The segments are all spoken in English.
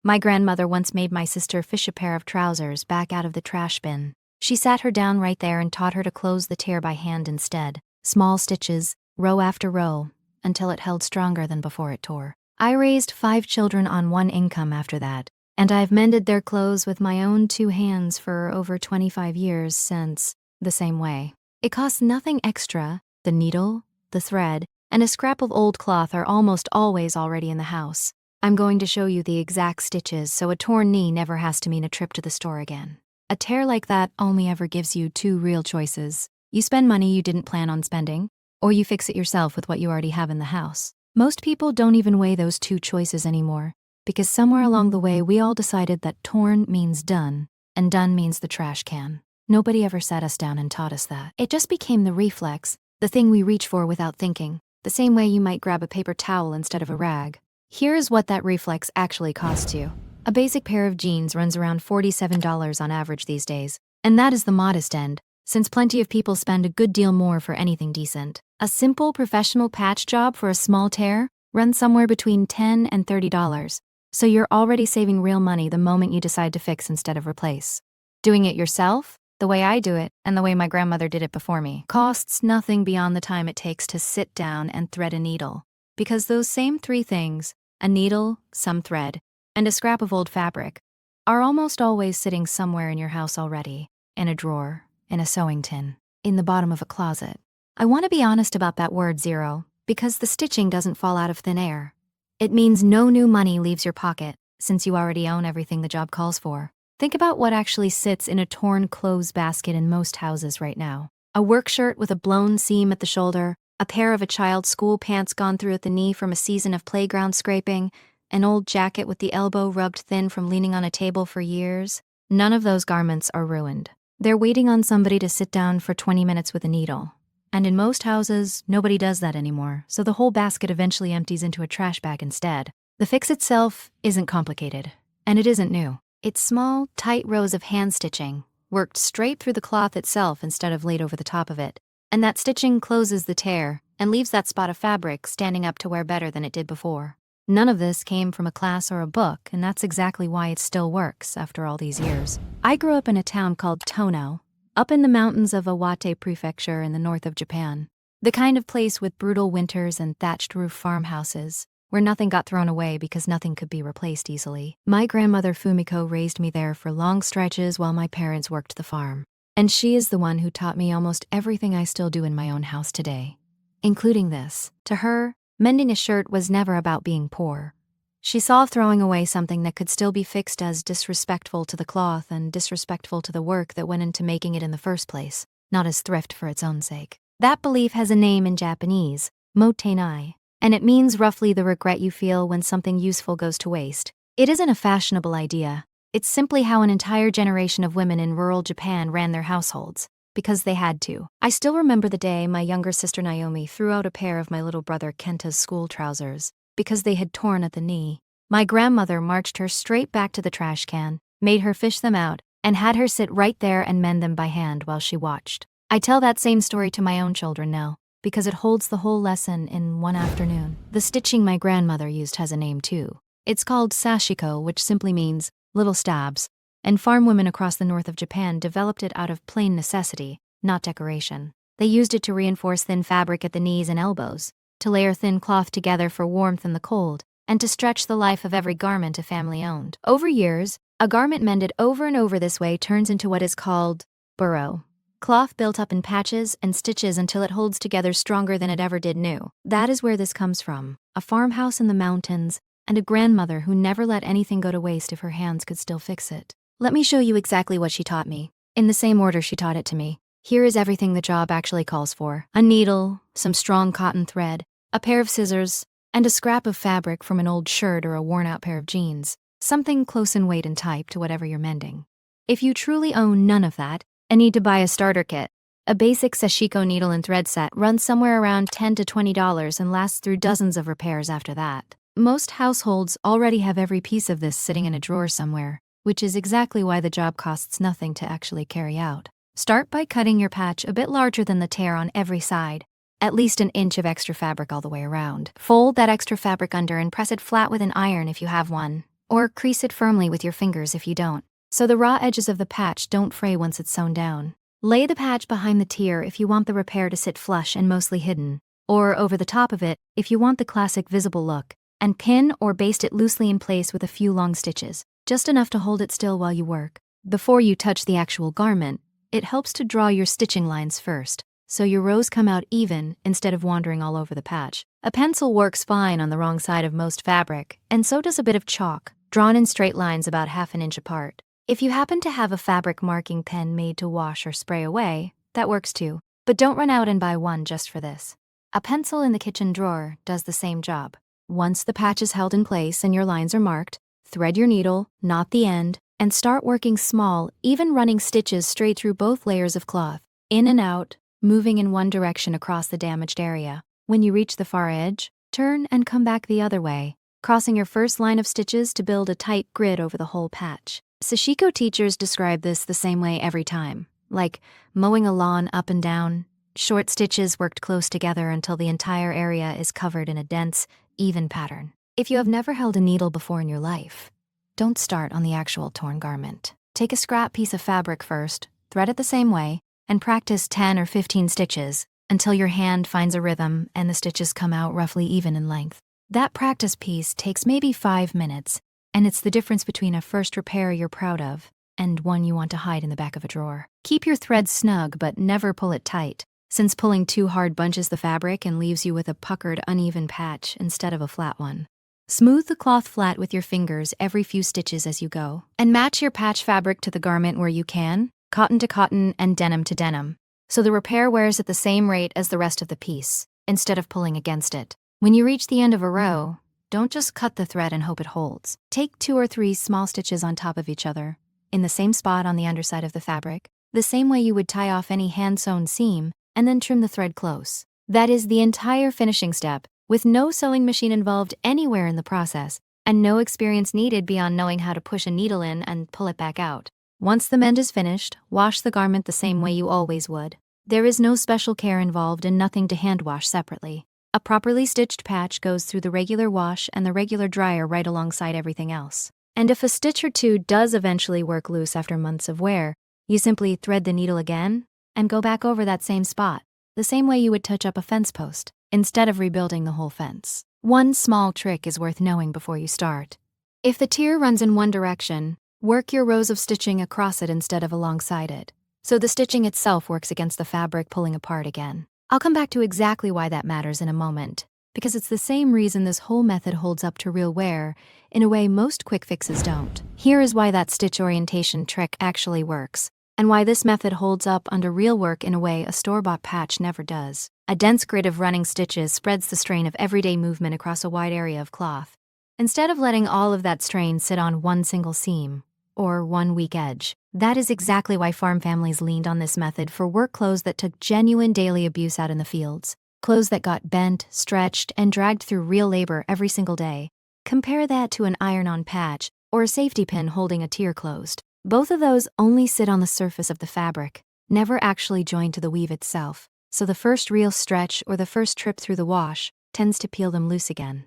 My grandmother once made my sister fish a pair of trousers back out of the trash bin. She sat her down right there and taught her to close the tear by hand instead. Small stitches, row after row, until it held stronger than before it tore. I raised 5 children on one income after that, and I've mended their clothes with my own 2 hands for over 25 years since, the same way. It costs nothing extra. The needle, the thread, and a scrap of old cloth are almost always already in the house. I'm going to show you the exact stitches so a torn knee never has to mean a trip to the store again. A tear like that only ever gives you 2 real choices. You spend money you didn't plan on spending, or you fix it yourself with what you already have in the house. Most people don't even weigh those 2 choices anymore, because somewhere along the way we all decided that torn means done, and done means the trash can. Nobody ever sat us down and taught us that. It just became the reflex, the thing we reach for without thinking, the same way you might grab a paper towel instead of a rag. Here's what that reflex actually costs you. A basic pair of jeans runs around $47 on average these days, and that is the modest end, since plenty of people spend a good deal more for anything decent. A simple professional patch job for a small tear runs somewhere between $10 and $30, so you're already saving real money the moment you decide to fix instead of replace. Doing it yourself, the way I do it, and the way my grandmother did it before me, costs nothing beyond the time it takes to sit down and thread a needle. Because those same 3 things, a needle, some thread, and a scrap of old fabric, are almost always sitting somewhere in your house already, in a drawer, in a sewing tin, in the bottom of a closet. I want to be honest about that word zero, because the stitching doesn't fall out of thin air. It means no new money leaves your pocket, since you already own everything the job calls for. Think about what actually sits in a torn clothes basket in most houses right now. A work shirt with a blown seam at the shoulder, a pair of a child's school pants gone through at the knee from a season of playground scraping, an old jacket with the elbow rubbed thin from leaning on a table for years. None of those garments are ruined. They're waiting on somebody to sit down for 20 minutes with a needle. And in most houses, nobody does that anymore, so the whole basket eventually empties into a trash bag instead. The fix itself isn't complicated, and it isn't new. It's small, tight rows of hand stitching, worked straight through the cloth itself instead of laid over the top of it. And that stitching closes the tear and leaves that spot of fabric standing up to wear better than it did before. None of this came from a class or a book, and that's exactly why it still works after all these years. I grew up in a town called Tono, up in the mountains of Iwate Prefecture in the north of Japan. The kind of place with brutal winters and thatched roof farmhouses, where nothing got thrown away because nothing could be replaced easily. My grandmother Fumiko raised me there for long stretches while my parents worked the farm. And she is the one who taught me almost everything I still do in my own house today, including this. To her, mending a shirt was never about being poor. She saw throwing away something that could still be fixed as disrespectful to the cloth and disrespectful to the work that went into making it in the first place, not as thrift for its own sake. That belief has a name in Japanese, motenai, and it means roughly the regret you feel when something useful goes to waste. It isn't a fashionable idea. It's simply how an entire generation of women in rural Japan ran their households, because they had to. I still remember the day my younger sister Naomi threw out a pair of my little brother Kenta's school trousers, because they had torn at the knee. My grandmother marched her straight back to the trash can, made her fish them out, and had her sit right there and mend them by hand while she watched. I tell that same story to my own children now, because it holds the whole lesson in one afternoon. The stitching my grandmother used has a name too. It's called sashiko, which simply means little stabs, and farm women across the north of Japan developed it out of plain necessity, not decoration. They used it to reinforce thin fabric at the knees and elbows, to layer thin cloth together for warmth in the cold, and to stretch the life of every garment a family owned. Over years, a garment mended over and over this way turns into what is called burrow. Cloth built up in patches and stitches until it holds together stronger than it ever did new. That is where this comes from. A farmhouse in the mountains, and a grandmother who never let anything go to waste if her hands could still fix it. Let me show you exactly what she taught me, in the same order she taught it to me. Here is everything the job actually calls for. A needle, some strong cotton thread, a pair of scissors, and a scrap of fabric from an old shirt or a worn-out pair of jeans. Something close in weight and type to whatever you're mending. If you truly own none of that, and need to buy a starter kit, a basic sashiko needle and thread set runs somewhere around $10 to $20 and lasts through dozens of repairs after that. Most households already have every piece of this sitting in a drawer somewhere, which is exactly why the job costs nothing to actually carry out. Start by cutting your patch a bit larger than the tear on every side, at least an inch of extra fabric all the way around. Fold that extra fabric under and press it flat with an iron if you have one, or crease it firmly with your fingers if you don't, so the raw edges of the patch don't fray once it's sewn down. Lay the patch behind the tier if you want the repair to sit flush and mostly hidden, or over the top of it if you want the classic visible look, and pin or baste it loosely in place with a few long stitches, just enough to hold it still while you work. Before you touch the actual garment, it helps to draw your stitching lines first, so your rows come out even instead of wandering all over the patch. A pencil works fine on the wrong side of most fabric, and so does a bit of chalk, drawn in straight lines about ½ inch apart. If you happen to have a fabric marking pen made to wash or spray away, that works too, but don't run out and buy one just for this. A pencil in the kitchen drawer does the same job. Once the patch is held in place and your lines are marked, thread your needle, knot the end, and start working small, even running stitches straight through both layers of cloth, in and out, moving in one direction across the damaged area. When you reach the far edge, turn and come back the other way, crossing your first line of stitches to build a tight grid over the whole patch. Sashiko teachers describe this the same way every time, like mowing a lawn up and down, short stitches worked close together until the entire area is covered in a dense, even pattern. If you have never held a needle before in your life, don't start on the actual torn garment. Take a scrap piece of fabric first, thread it the same way, and practice 10 or 15 stitches until your hand finds a rhythm and the stitches come out roughly even in length. That practice piece takes maybe 5 minutes, and it's the difference between a first repair you're proud of and one you want to hide in the back of a drawer. Keep your thread snug but never pull it tight, since pulling too hard bunches the fabric and leaves you with a puckered, uneven patch instead of a flat one. Smooth the cloth flat with your fingers every few stitches as you go, and match your patch fabric to the garment where you can, cotton to cotton and denim to denim, so the repair wears at the same rate as the rest of the piece, instead of pulling against it. When you reach the end of a row, don't just cut the thread and hope it holds. Take 2 or 3 small stitches on top of each other, in the same spot on the underside of the fabric, the same way you would tie off any hand-sewn seam, and then trim the thread close. That is the entire finishing step, with no sewing machine involved anywhere in the process, and no experience needed beyond knowing how to push a needle in and pull it back out. Once the mend is finished, wash the garment the same way you always would. There is no special care involved and nothing to hand wash separately. A properly stitched patch goes through the regular wash and the regular dryer right alongside everything else. And if a stitch or two does eventually work loose after months of wear, you simply thread the needle again and go back over that same spot, the same way you would touch up a fence post, instead of rebuilding the whole fence. One small trick is worth knowing before you start. If the tier runs in one direction, work your rows of stitching across it instead of alongside it, so the stitching itself works against the fabric pulling apart again. I'll come back to exactly why that matters in a moment, because it's the same reason this whole method holds up to real wear in a way most quick fixes don't. Here is why that stitch orientation trick actually works, and why this method holds up under real work in a way a store-bought patch never does. A dense grid of running stitches spreads the strain of everyday movement across a wide area of cloth, instead of letting all of that strain sit on one single seam or one weak edge. That is exactly why farm families leaned on this method for work clothes that took genuine daily abuse out in the fields, clothes that got bent, stretched, and dragged through real labor every single day. Compare that to an iron-on patch or a safety pin holding a tier closed. Both of those only sit on the surface of the fabric, never actually join to the weave itself, so the first real stretch or the first trip through the wash tends to peel them loose again.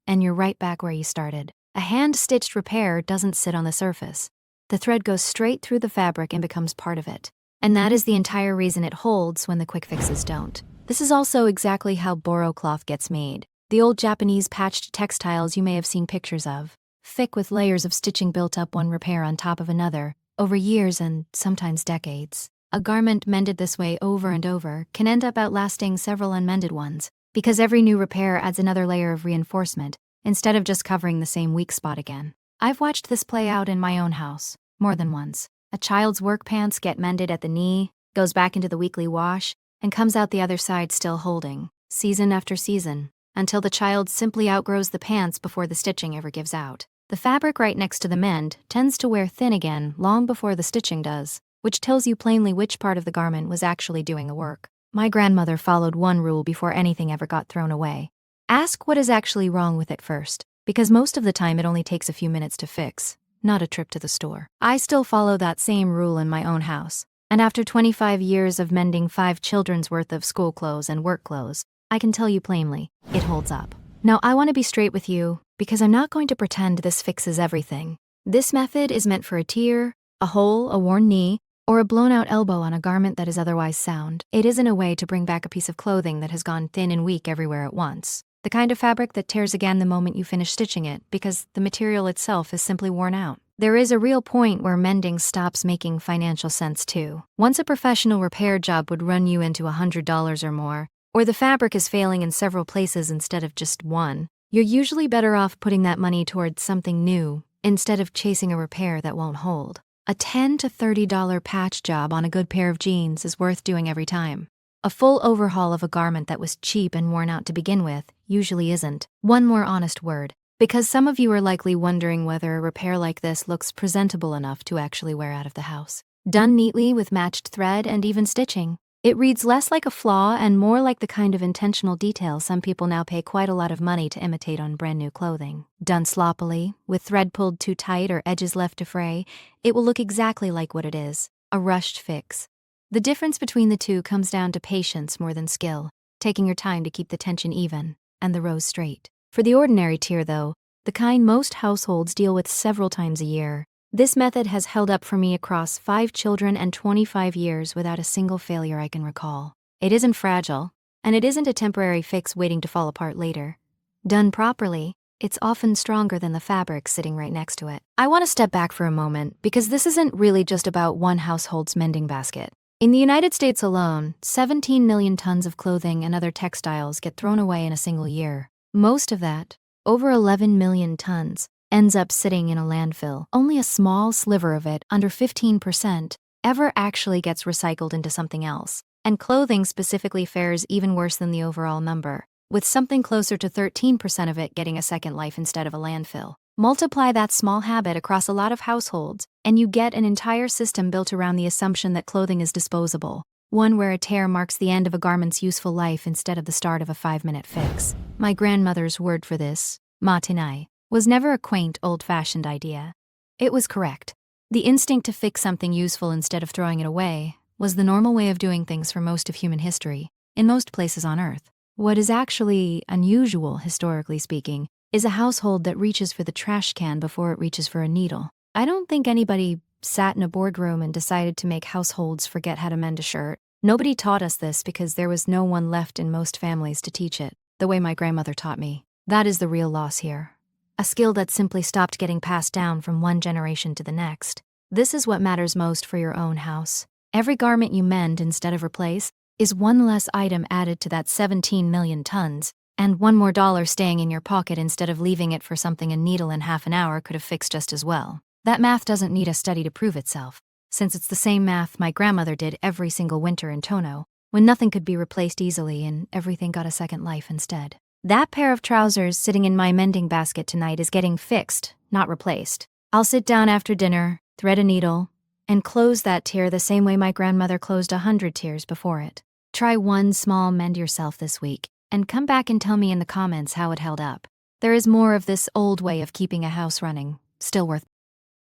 And you're right back where you started. A hand-stitched repair doesn't sit on the surface. The thread goes straight through the fabric and becomes part of it. And that is the entire reason it holds when the quick fixes don't. This is also exactly how boro cloth gets made, the old Japanese patched textiles you may have seen pictures of, thick with layers of stitching built up one repair on top of another, over years and sometimes decades. A garment mended this way over and over can end up outlasting several unmended ones, because every new repair adds another layer of reinforcement, instead of just covering the same weak spot again. I've watched this play out in my own house, more than once. A child's work pants get mended at the knee, goes back into the weekly wash, and comes out the other side still holding, season after season, until the child simply outgrows the pants before the stitching ever gives out. The fabric right next to the mend tends to wear thin again long before the stitching does, which tells you plainly which part of the garment was actually doing the work. My grandmother followed one rule before anything ever got thrown away. Ask what is actually wrong with it first, because most of the time it only takes a few minutes to fix, not a trip to the store. I still follow that same rule in my own house, and after 25 years of mending 5 children's worth of school clothes and work clothes, I can tell you plainly, it holds up. Now, I want to be straight with you, because I'm not going to pretend this fixes everything. This method is meant for a tear, a hole, a worn knee, or a blown-out elbow on a garment that is otherwise sound. It isn't a way to bring back a piece of clothing that has gone thin and weak everywhere at once. The kind of fabric that tears again the moment you finish stitching it, because the material itself is simply worn out. There is a real point where mending stops making financial sense too. Once a professional repair job would run you into $100 or more, or the fabric is failing in several places instead of just one, you're usually better off putting that money towards something new instead of chasing a repair that won't hold. A $10 to $30 patch job on a good pair of jeans is worth doing every time. A full overhaul of a garment that was cheap and worn out to begin with usually isn't. One more honest word, because some of you are likely wondering whether a repair like this looks presentable enough to actually wear out of the house. Done neatly with matched thread and even stitching, it reads less like a flaw and more like the kind of intentional detail some people now pay quite a lot of money to imitate on brand new clothing. Done sloppily, with thread pulled too tight or edges left to fray, it will look exactly like what it is, a rushed fix. The difference between the two comes down to patience more than skill, taking your time to keep the tension even and the rows straight. For the ordinary tear, though, the kind most households deal with several times a year, this method has held up for me across 5 children and 25 years without a single failure I can recall. It isn't fragile, and it isn't a temporary fix waiting to fall apart later. Done properly, it's often stronger than the fabric sitting right next to it. I want to step back for a moment, because this isn't really just about one household's mending basket. In the United States alone, 17 million tons of clothing and other textiles get thrown away in a single year. Most of that, over 11 million tons, ends up sitting in a landfill. Only a small sliver of it, under 15%, ever actually gets recycled into something else. And clothing specifically fares even worse than the overall number, with something closer to 13% of it getting a second life instead of a landfill. Multiply that small habit across a lot of households, and you get an entire system built around the assumption that clothing is disposable, one where a tear marks the end of a garment's useful life instead of the start of a 5-minute fix. My grandmother's word for this, matinai, was never a quaint, old-fashioned idea. It was correct. The instinct to fix something useful instead of throwing it away was the normal way of doing things for most of human history, in most places on Earth. What is actually unusual, historically speaking, is a household that reaches for the trash can before it reaches for a needle. I don't think anybody sat in a boardroom and decided to make households forget how to mend a shirt. Nobody taught us this because there was no one left in most families to teach it, the way my grandmother taught me. That is the real loss here. A skill that simply stopped getting passed down from one generation to the next. This is what matters most for your own house. Every garment you mend instead of replace is one less item added to that 17 million tons, and $1 more staying in your pocket instead of leaving it for something a needle in half an hour could have fixed just as well. That math doesn't need a study to prove itself, since it's the same math my grandmother did every single winter in Tono, when nothing could be replaced easily and everything got a second life instead. That pair of trousers sitting in my mending basket tonight is getting fixed, not replaced. I'll sit down after dinner, thread a needle, and close that tear the same way my grandmother closed 100 tears before it. Try one small mend yourself this week, and come back and tell me in the comments how it held up. There is more of this old way of keeping a house running, still worth